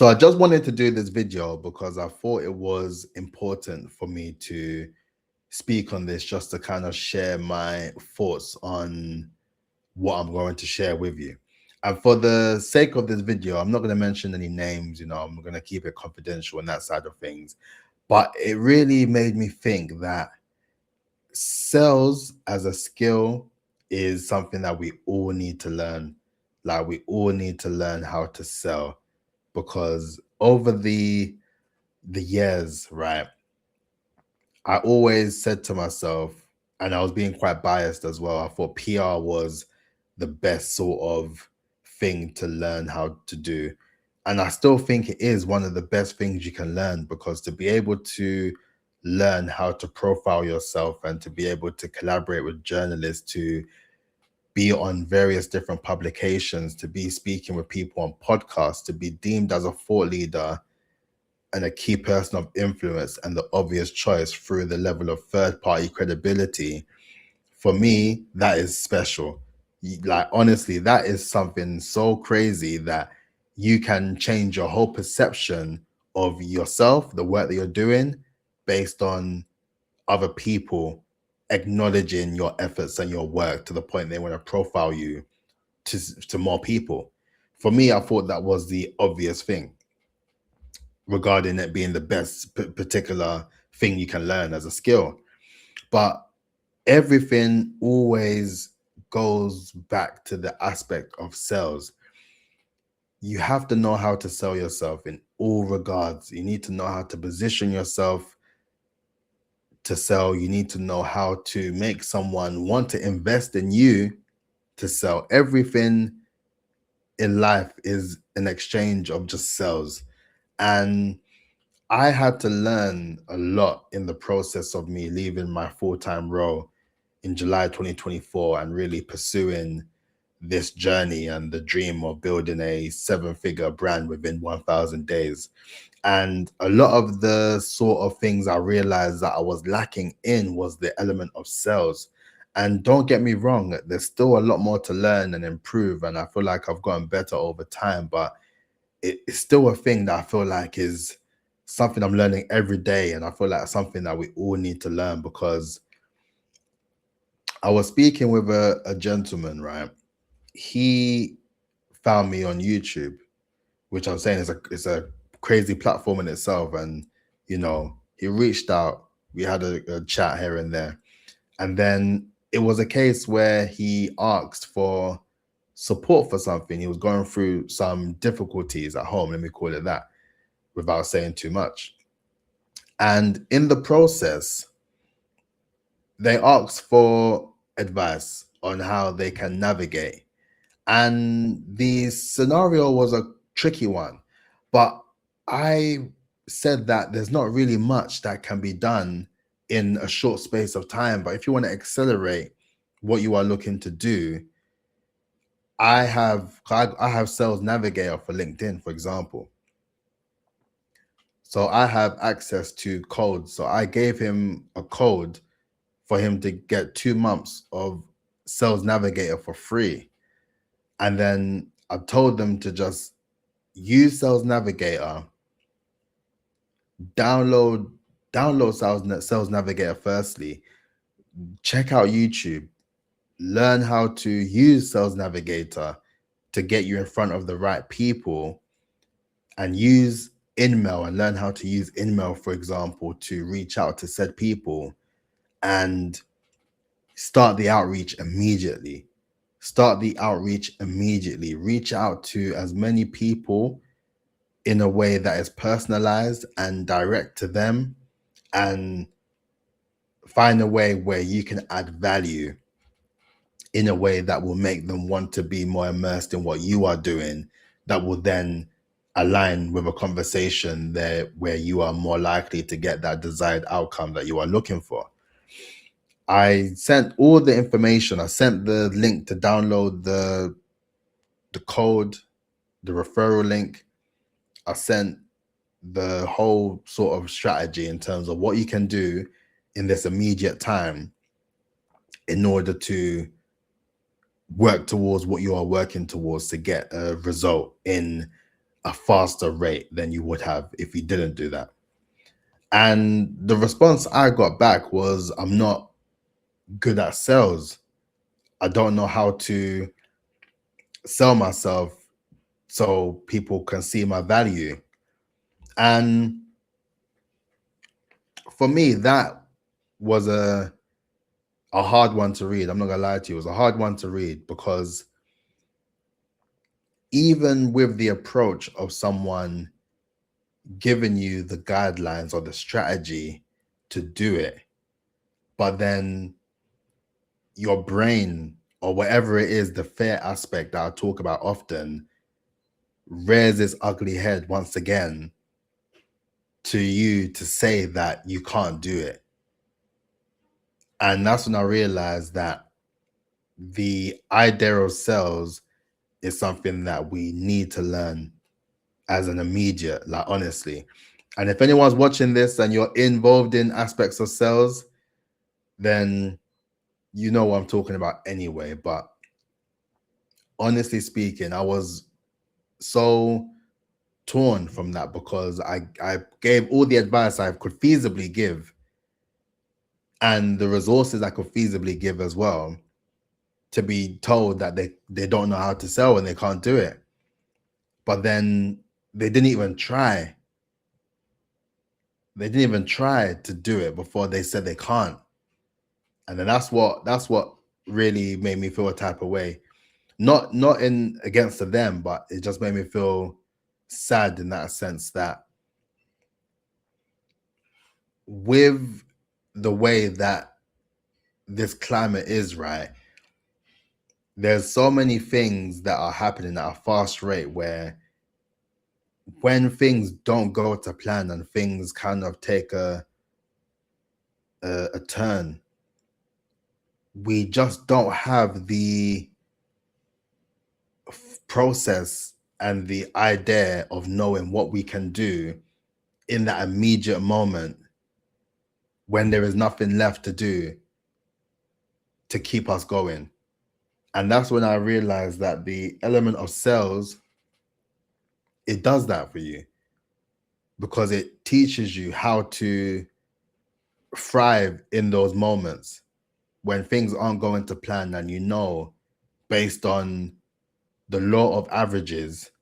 So I just wanted to do this video because I thought it was important for me to speak on this, just to kind of share my thoughts on what I'm going to share with you. And for the sake of this video, I'm not going to mention any names, I'm going to keep it confidential on that side of things. But it really made me think that sales as a skill is something that we all need to learn. Like, we all need to learn how to sell, because over the years, right, I always said to myself, and I was being quite biased as well, I thought PR was the best sort of thing to learn how to do. And I still think it is one of the best things you can learn, because to be able to learn how to profile yourself and to be able to collaborate with journalists, to be on various different publications, to be speaking with people on podcasts, to be deemed as a thought leader and a key person of influence and the obvious choice through the level of third-party credibility, for me, that is special. Like, honestly, that is something so crazy that you can change your whole perception of yourself, the work that you're doing, based on other people acknowledging your efforts and your work to the point they want to profile you to more people. For me, I thought that was the obvious thing, regarding it being the best particular thing you can learn as a skill. But everything always goes back to the aspect of sales. You have to know how to sell yourself in all regards. You need to know how to position yourself to sell. You need to know how to make someone want to invest in you to sell. Everything in life is an exchange of just sales. And I had to learn a lot in the process of me leaving my full-time role in July 2024 and really pursuing this journey and the dream of building a seven-figure brand within 1,000 days. And a lot of the sort of things I realized that I was lacking in was the element of sales. And don't get me wrong, there's still a lot more to learn and improve. And I feel like I've gotten better over time, but it's still a thing that I feel like is something I'm learning every day. And I feel like something that we all need to learn, because I was speaking with a gentleman, right? He found me on YouTube, which I'm saying is a crazy platform in itself. And, he reached out, we had a chat here and there. And then it was a case where he asked for support for something. He was going through some difficulties at home, let me call it that, without saying too much. And in the process, they asked for advice on how they can navigate. And the scenario was a tricky one, but I said that there's not really much that can be done in a short space of time. But if you want to accelerate what you are looking to do, I have Sales Navigator for LinkedIn, for example. So I have access to codes. So I gave him a code for him to get 2 months of Sales Navigator for free. And then I told them to just use Sales Navigator, download Sales Navigator firstly, check out YouTube, learn how to use Sales Navigator to get you in front of the right people, and use InMail and learn how to use InMail, for example, to reach out to said people, and start the outreach immediately. Reach out to as many people in a way that is personalized and direct to them, and find a way where you can add value in a way that will make them want to be more immersed in what you are doing, that will then align with a conversation there where you are more likely to get that desired outcome that you are looking for. I sent all the information. I sent the link to download the code, the referral link. I sent the whole sort of strategy in terms of what you can do in this immediate time in order to work towards what you are working towards to get a result in a faster rate than you would have if you didn't do that. And the response I got back was, I'm not good at sales. I don't know how to sell myself so people can see my value. And for me, that was a hard one to read. I'm not gonna lie to you, it was a hard one to read, because even with the approach of someone giving you the guidelines or the strategy to do it, but then your brain, or whatever it is, the fear aspect that I talk about often, rears its ugly head once again to you to say that you can't do it. And that's when I realized that the idea of sales is something that we need to learn as an immediate, like, honestly. And if anyone's watching this and you're involved in aspects of sales, then you know what I'm talking about anyway. But honestly speaking, I was so torn from that, because I gave all the advice I could feasibly give and the resources I could feasibly give as well, to be told that they don't know how to sell and they can't do it. But then they didn't even try. They didn't even try to do it before they said they can't. And then that's what really made me feel a type of way. Not in against to them, but it just made me feel sad in that sense, that with the way that this climate is, right, there's so many things that are happening at a fast rate, where when things don't go to plan and things kind of take a turn, we just don't have the process and the idea of knowing what we can do in that immediate moment when there is nothing left to do to keep us going. And that's when I realized that the element of sales, it does that for you, because it teaches you how to thrive in those moments when things aren't going to plan, and you know, based on the law of averages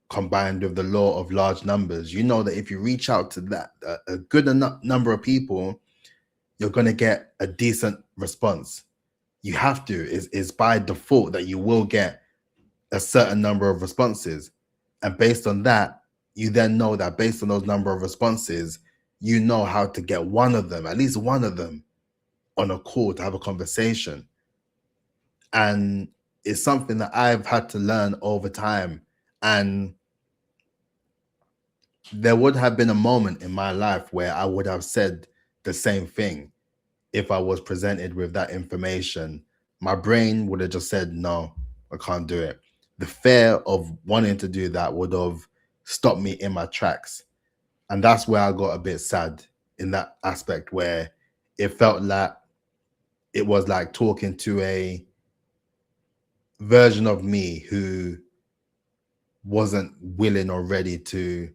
combined with the law of large numbers, you know that if you reach out to that a good enough number of people, you're going to get a decent response. You have to, is by default that you will get a certain number of responses. And based on that, you then know that based on those number of responses, you know how to get one of them, at least one of them, on a call to have a conversation. And it's something that I've had to learn over time. And there would have been a moment in my life where I would have said the same thing. If I was presented with that information, my brain would have just said, no, I can't do it. The fear of wanting to do that would have stopped me in my tracks. And that's where I got a bit sad in that aspect, where it felt like it was like talking to a version of me who wasn't willing or ready to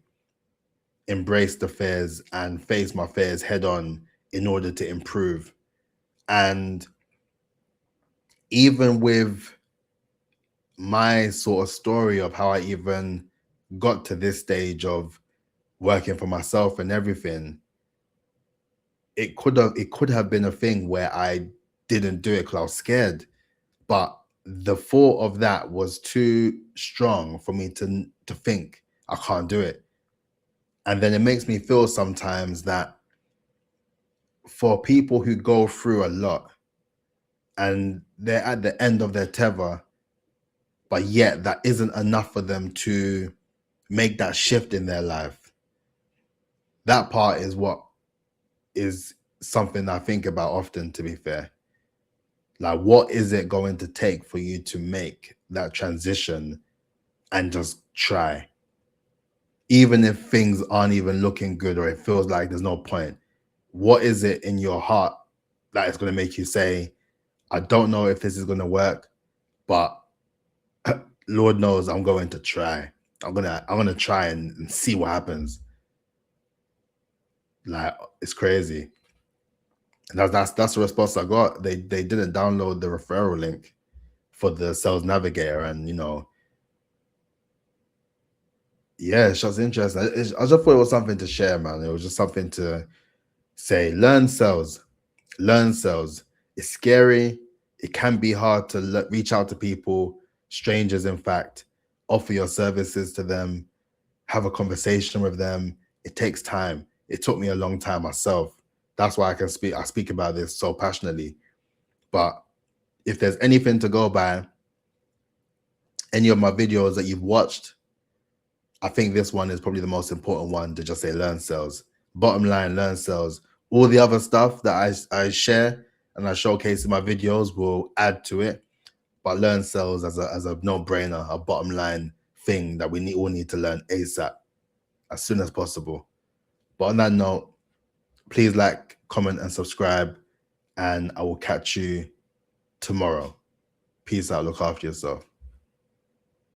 embrace the fears and face my fears head on in order to improve. And even with my sort of story of how I even got to this stage of working for myself and everything, it could have been a thing where I didn't do it because I was scared. But the thought of that was too strong for me to think I can't do it. And then it makes me feel sometimes that for people who go through a lot and they're at the end of their tether, but yet that isn't enough for them to make that shift in their life. That part is what is something I think about often, to be fair. Like, what is it going to take for you to make that transition and just try? Even if things aren't even looking good or it feels like there's no point, what is it in your heart that is going to make you say, I don't know if this is going to work, but Lord knows I'm going to try. I'm gonna try and see what happens. Like, it's crazy. And that's the response I got. They didn't download the referral link for the sales navigator, and yeah, it's just interesting. I just thought it was something to share, man. It was just something to say. Learn sales. It's scary. It can be hard to reach out to people, strangers, in fact, offer your services to them, have a conversation with them. It takes time. It took me a long time myself. That's why I speak about this so passionately. But if there's anything to go by, any of my videos that you've watched, I think this one is probably the most important one, to just say learn sales. Bottom line, learn sales. All the other stuff that I share and I showcase in my videos will add to it. But learn sales as a no-brainer, a bottom line thing that we all need to learn ASAP, as soon as possible. But on that note, please like, comment, and subscribe, and I will catch you tomorrow. Peace out. Look after yourself.